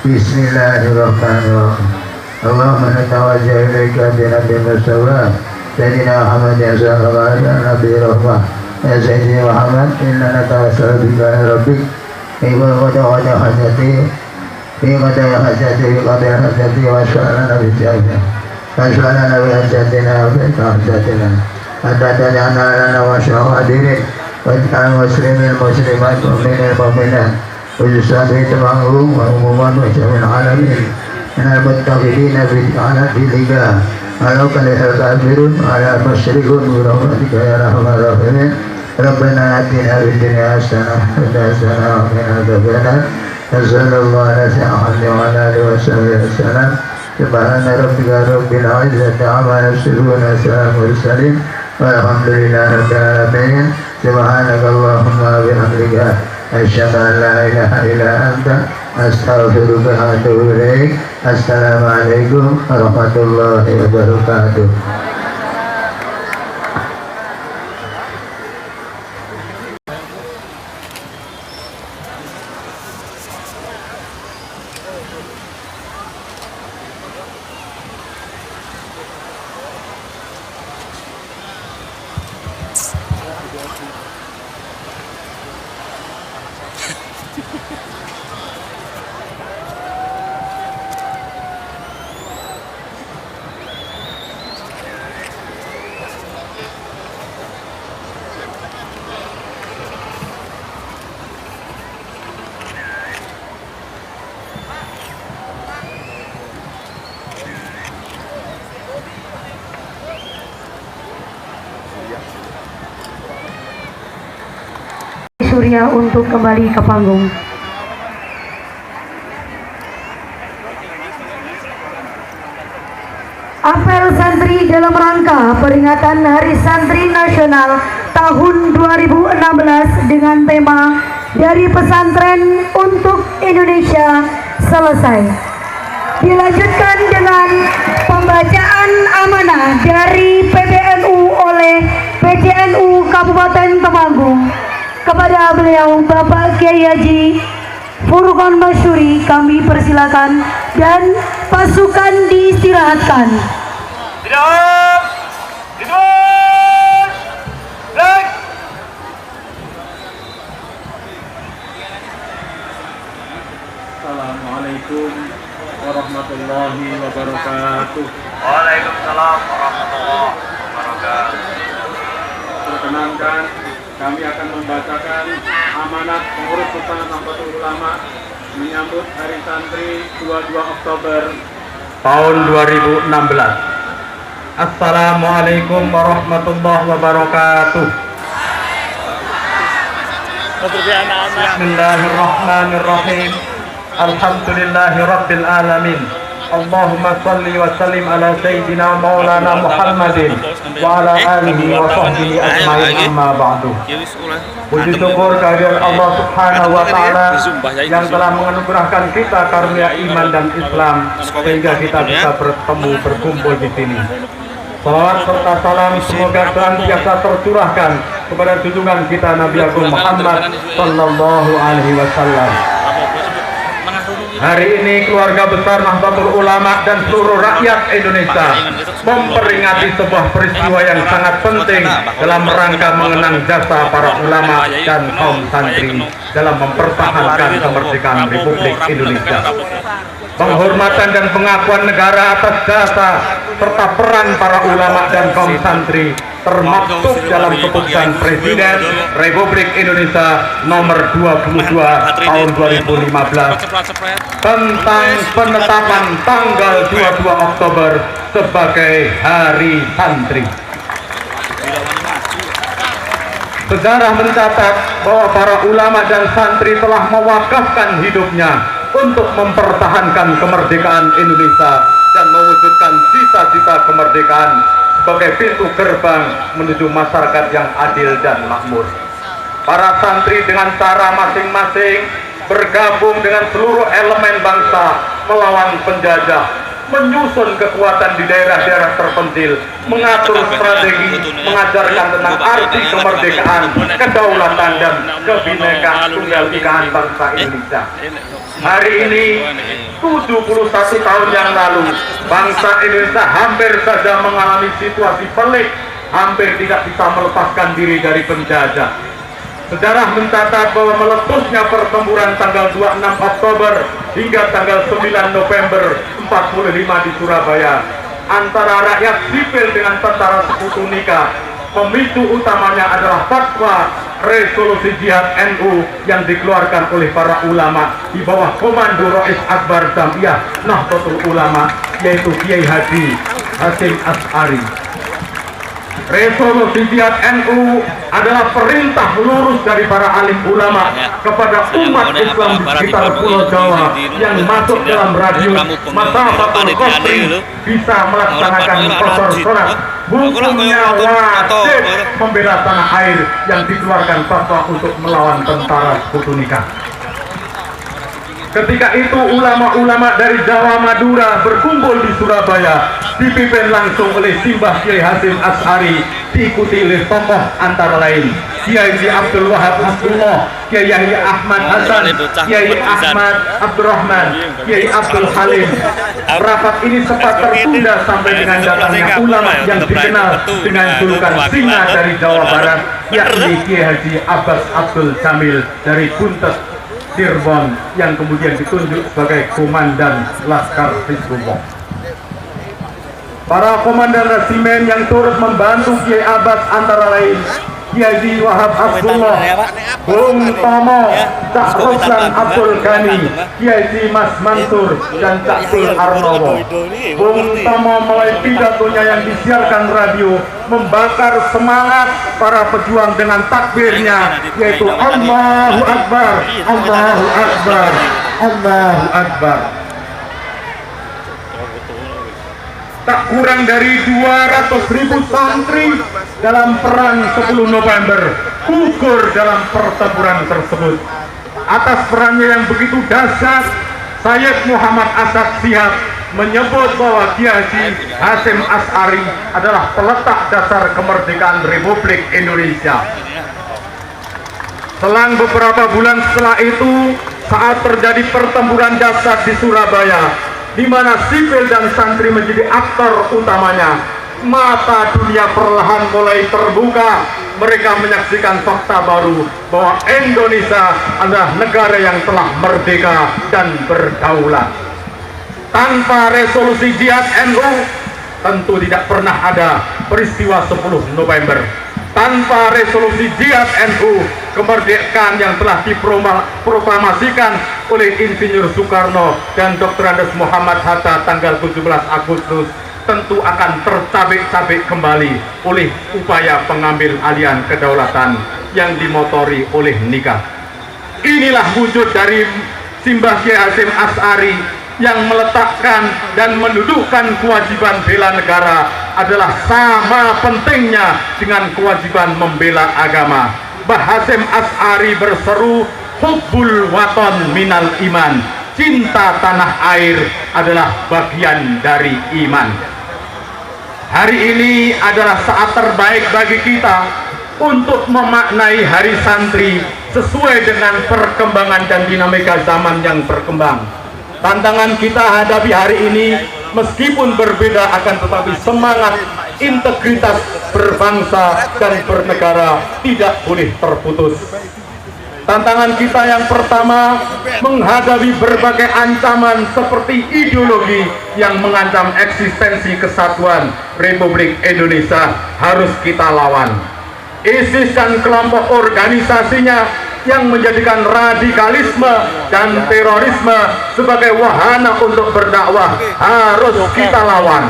Bismillahirrahmanirrahim. Allahumma natawajjah ilaika bi nabi Mustafa Sayyidina Muhammad ya sallallahu Nabi rahmah ya Sayyidi Muhammad inna natawassalu bika ya Rabbik ibu qada hajati fi qada hajati fi qada hajati wa sya'ala nabi jami'a wa sya'ala nabi hajatina wa hajatina hadatana lana wa syahadirin واجعل مسلمين المسلمات مؤمنين المؤمنات وجسامي تبعهم وعموما وجميع العالمين من المتخذين في لقاء ولو كره الكافرون على مشركون برحمتك يا ارحم الراحمين ربنا آتنا في الدنيا حسنة وفي الآخرة وقنا عذاب النار صلى الله على سيدنا محمد وعلى آله وصحبه وسلم سبحان ربك رب العزة عما يصفون وسلام المرسلين والحمد لله رب العالمين سبحانك اللهم وبحمدك أشهد أن لا إله إلا أنت أستغفرك وأتوب إليك السلام عليكم ورحمة الله وبركاته. Surya untuk kembali ke panggung. Apel santri dalam rangka peringatan Hari Santri Nasional tahun 2016 dengan tema Dari Pesantren untuk Indonesia selesai. Dilanjutkan dengan pembacaan amanah dari PBNU oleh PCNU Kabupaten Temanggung. Kepada beliau Bapak Kiai Haji Furqon Masyuri kami persilakan dan pasukan diistirahatkan. Tidak, hidup, break. Assalamualaikum warahmatullahi wabarakatuh. Waalaikumsalam warahmatullahi wabarakatuh. Perkenankan kami akan membacakan amanat pengurus Pusat Nahdlatul Ulama menyambut Hari Santri 22 Oktober tahun 2016. Assalamualaikum warahmatullahi wabarakatuh. Bismillahirrahmanirrahim. Alhamdulillahirabbil alamin. Allahumma salli wa sallim ala sayyidina maulana Muhammadin wa ala alihi wa sahbihi ajma'in amma ba'du. Puji syukur kehadirat Allah Subhanahu wa taala yang telah menganugerahkan kita karunia iman dan Islam sehingga kita bisa bertemu berkumpul di sini. Salawat serta salam semoga senantiasa tercurahkan kepada junjungan kita Nabi Agung Muhammad sallallahu alaihi wasallam. Hari ini keluarga besar Nahdlatul Ulama dan seluruh rakyat Indonesia memperingati sebuah peristiwa yang sangat penting dalam rangka mengenang jasa para ulama dan kaum santri dalam mempertahankan kemerdekaan Republik Indonesia. Penghormatan dan pengakuan negara atas jasa serta peran para ulama dan kaum santri termaktub dalam keputusan Presiden Republik Indonesia nomor 22 tahun 2015 tentang penetapan tanggal 22 Oktober sebagai Hari Santri. Sejarah mencatat bahwa para ulama dan santri telah mewakafkan hidupnya untuk mempertahankan kemerdekaan Indonesia dan mewujudkan cita-cita kemerdekaan sebagai pintu gerbang menuju masyarakat yang adil dan makmur. Para santri dengan cara masing-masing bergabung dengan seluruh elemen bangsa melawan penjajah, menyusun kekuatan di daerah-daerah terpencil, mengatur strategi, mengajarkan tentang arti kemerdekaan, kedaulatan dan kebinekaan tunggal ikaan bangsa Indonesia. Hari ini 71 tahun yang lalu bangsa Indonesia hampir saja mengalami situasi pelik, hampir tidak bisa melepaskan diri dari penjajah. Sejarah mencatat bahwa meletusnya pertempuran tanggal 26 Oktober hingga tanggal 9 November 45 di Surabaya antara rakyat sipil dengan tentara sekutu nikah, pemicu utamanya adalah fatwa resolusi jihad NU yang dikeluarkan oleh para ulama di bawah komando Rais Akbar Jamiyah Nahdlatul Ulama, yaitu Kiai Haji Hasyim Asy'ari. Resolusi jihad NU adalah perintah lurus dari para alim ulama kepada umat Islam di sekitar Pulau Jawa yang masuk dalam radius masafatul qasri bisa melaksanakan qasar sholat. Hukumnya wajib membela tanah air yang dikeluarkan fatwa untuk melawan tentara sekutu nikah. Ketika itu ulama-ulama dari Jawa Madura berkumpul di Surabaya, dipimpin langsung oleh Simbah Kiai Hasyim Asy'ari, diikuti oleh tokoh antara lain Kiai Abdul Wahab Hasbullah, Kiai Yahya Ahmad Hasan, Kiai Ahmad Abdurrahman, Kiai Abdul Halim. Rapat ini sempat tertunda sampai dengan datangnya ulama yang dikenal dengan julukan singa dari Jawa Barat, yakni Kiai Haji Abbas Abdul Jamil dari Buntet Cirebon, yang kemudian ditunjuk sebagai Komandan Laskar Hizbullah. Para komandan resimen yang turut membantu Kiai Abbas antara lain Kiai Wahab Hasbullah, Bung Tomo, Cak Roslan Abdul Ghani, Kiai Mas Mansur, dan Cak Sul Arnowo. Bung Tomo mulai pidatonya yang disiarkan radio membakar semangat para pejuang dengan takbirnya, yaitu Allahu Akbar, Allahu Akbar, Allahu Akbar. Tak kurang dari 200.000 santri dalam perang 10 November gugur dalam pertempuran tersebut. Atas perannya yang begitu dahsyat, Sayyid Muhammad Asad Shihab menyebut bahwa Kiai Hasyim Asy'ari adalah peletak dasar kemerdekaan Republik Indonesia. Selang beberapa bulan setelah itu, saat terjadi pertempuran dahsyat di Surabaya, di mana sipil dan santri menjadi aktor utamanya, mata dunia perlahan mulai terbuka. Mereka menyaksikan fakta baru bahwa Indonesia adalah negara yang telah merdeka dan berdaulat. Tanpa resolusi jihad NU, tentu tidak pernah ada peristiwa 10 November. Tanpa resolusi jihad NU, kemerdekaan yang telah diproklamasikan oleh Insinyur Soekarno dan Dr. Andes Muhammad Hatta tanggal 17 Agustus tentu akan tercabik-cabik kembali oleh upaya pengambil alihan kedaulatan yang dimotori oleh nikah. Inilah wujud dari Simbah Kiai Hasyim Asy'ari yang meletakkan dan mendudukkan kewajiban bela negara adalah sama pentingnya dengan kewajiban membela agama. Mbah Hasyim Asy'ari berseru, hubbul waton minal iman, cinta tanah air adalah bagian dari iman. Hari ini adalah saat terbaik bagi kita untuk memaknai Hari Santri sesuai dengan perkembangan dan dinamika zaman yang berkembang. Tantangan kita hadapi hari ini meskipun berbeda akan tetapi semangat integritas berbangsa dan bernegara tidak boleh terputus. Tantangan kita yang pertama menghadapi berbagai ancaman seperti ideologi yang mengancam eksistensi kesatuan Republik Indonesia harus kita lawan. ISIS dan kelompok organisasinya yang menjadikan radikalisme dan terorisme sebagai wahana untuk berdakwah harus kita lawan.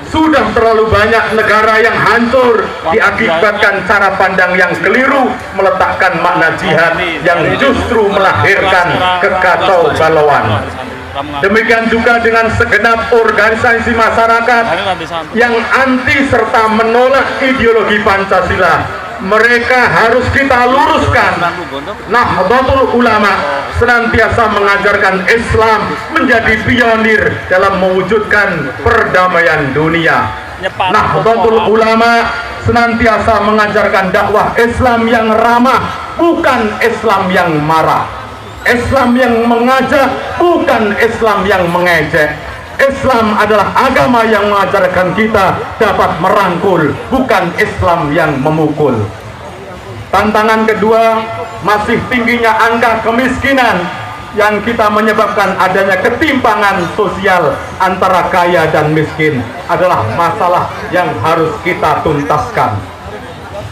Sudah terlalu banyak negara yang hancur diakibatkan cara pandang yang keliru meletakkan makna jihad yang justru melahirkan kekacau balauan. Demikian juga dengan segenap organisasi masyarakat yang anti serta menolak ideologi Pancasila. Mereka harus kita luruskan. Nahdlatul Ulama senantiasa mengajarkan Islam menjadi pionir dalam mewujudkan perdamaian dunia. Nahdlatul Ulama senantiasa mengajarkan dakwah Islam yang ramah, bukan Islam yang marah. Islam yang mengajak, bukan Islam yang mengejek. Islam adalah agama yang mengajarkan kita dapat merangkul, bukan Islam yang memukul. Tantangan kedua, masih tingginya angka kemiskinan yang kita menyebabkan adanya ketimpangan sosial antara kaya dan miskin adalah masalah yang harus kita tuntaskan.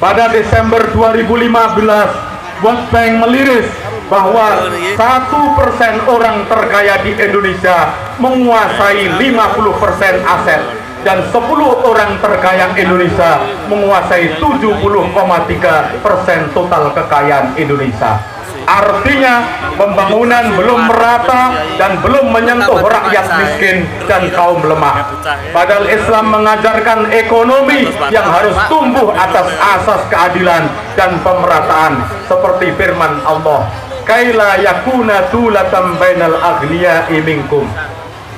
pada Desember 2015 World Bank meliris bahwa 1% orang terkaya di Indonesia menguasai 50% aset dan 10 orang terkaya Indonesia menguasai 70,3% total kekayaan Indonesia. Artinya pembangunan belum merata dan belum menyentuh rakyat miskin dan kaum lemah. Padahal Islam mengajarkan ekonomi yang harus tumbuh atas asas keadilan dan pemerataan seperti firman Allah, kaila yakuna dulatan bainal aghniya'i minkum.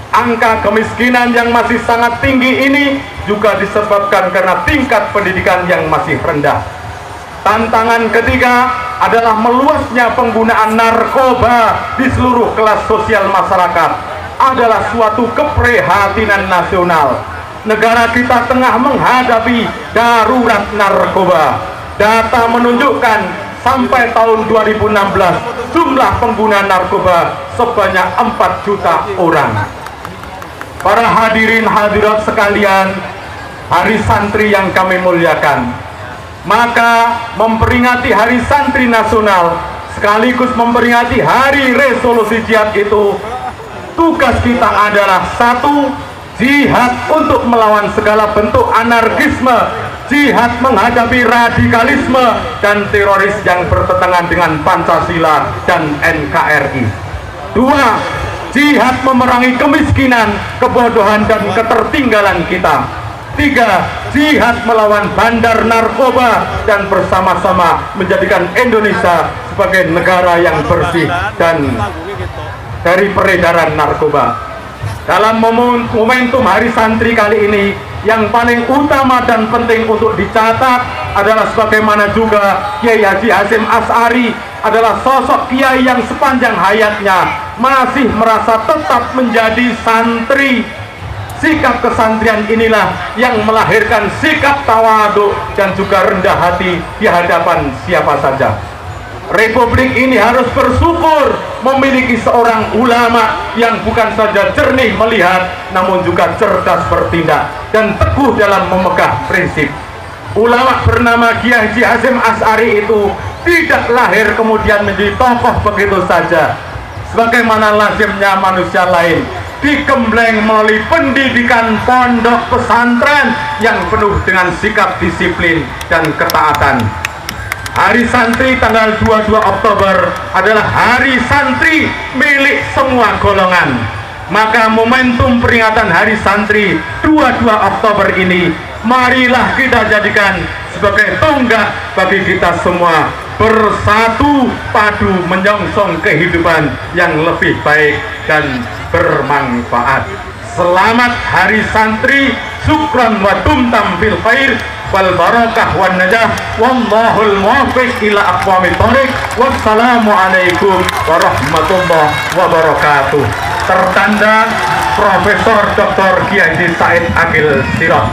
Angka kemiskinan yang masih sangat tinggi ini juga disebabkan karena tingkat pendidikan yang masih rendah. Tantangan ketiga adalah meluasnya penggunaan narkoba di seluruh kelas sosial masyarakat adalah suatu keprihatinan nasional. Negara kita tengah menghadapi darurat narkoba. Data menunjukkan sampai tahun 2016 jumlah pengguna narkoba sebanyak 4 juta orang. Para hadirin hadirat sekalian, hari santri yang kami muliakan, maka memperingati Hari Santri Nasional sekaligus memperingati Hari Resolusi Jihad itu, tugas kita adalah satu, jihad untuk melawan segala bentuk anarkisme, jihad menghadapi radikalisme dan teroris yang bertentangan dengan Pancasila dan NKRI. Dua, jihad memerangi kemiskinan, kebodohan dan ketertinggalan kita. Tiga, jihad melawan bandar narkoba dan bersama-sama menjadikan Indonesia sebagai negara yang bersih dan dari peredaran narkoba. Dalam momentum Hari Santri kali ini, yang paling utama dan penting untuk dicatat adalah sebagaimana juga Kiai Haji Hasyim Asy'ari adalah sosok kiai yang sepanjang hayatnya masih merasa tetap menjadi santri. Sikap kesantrian inilah yang melahirkan sikap tawadhu dan juga rendah hati di hadapan siapa saja. Republik ini harus bersyukur memiliki seorang ulama yang bukan saja jernih melihat, namun juga cerdas bertindak dan teguh dalam memegang prinsip. Ulama bernama Kiai Haji Hasyim Asy'ari itu tidak lahir kemudian menjadi tokoh begitu saja. Sebagaimana lazimnya manusia lain, digembleng melalui pendidikan pondok pesantren yang penuh dengan sikap disiplin dan ketaatan. Hari Santri tanggal 22 Oktober adalah Hari Santri milik semua golongan. Maka momentum peringatan Hari Santri 22 Oktober ini, marilah kita jadikan sebagai tonggak bagi kita semua bersatu padu menyongsong kehidupan yang lebih baik dan bermanfaat. Selamat Hari Santri, syukran wa tumtam fil khair wal barakah wan najah, wallahul muwaffiq ila aqwamit thoriq. Wassalamu alaikum warahmatullahi wabarakatuh. Tertanda Profesor Dr. Kiai Haji Said Akil Sirot.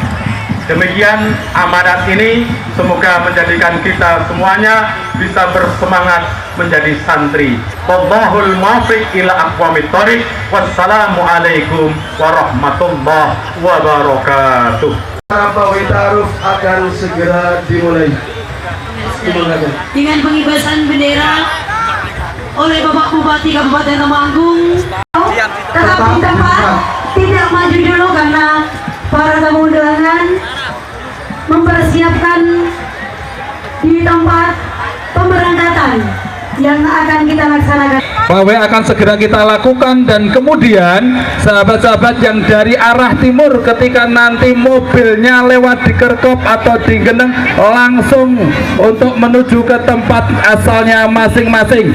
Demikian amanat ini, semoga menjadikan kita semuanya bisa bersemangat menjadi santri. Wallahul muwaffiq ila aqwamit thoriq. Wassalamu alaikum warahmatullahi wabarakatuh. Pawi Ta'aruf akan segera dimulai. Dengan pengibasan bendera oleh Bapak Bupati Kabupaten Temanggung. Tetap di tempat, tidak maju dulu karena para tamu undangan mempersiapkan di tempat pemberangkatan yang akan kita laksanakan. Pawai akan segera kita lakukan, dan kemudian sahabat-sahabat yang dari arah timur ketika nanti mobilnya lewat di Kerkop atau di Geneng langsung untuk menuju ke tempat asalnya masing-masing.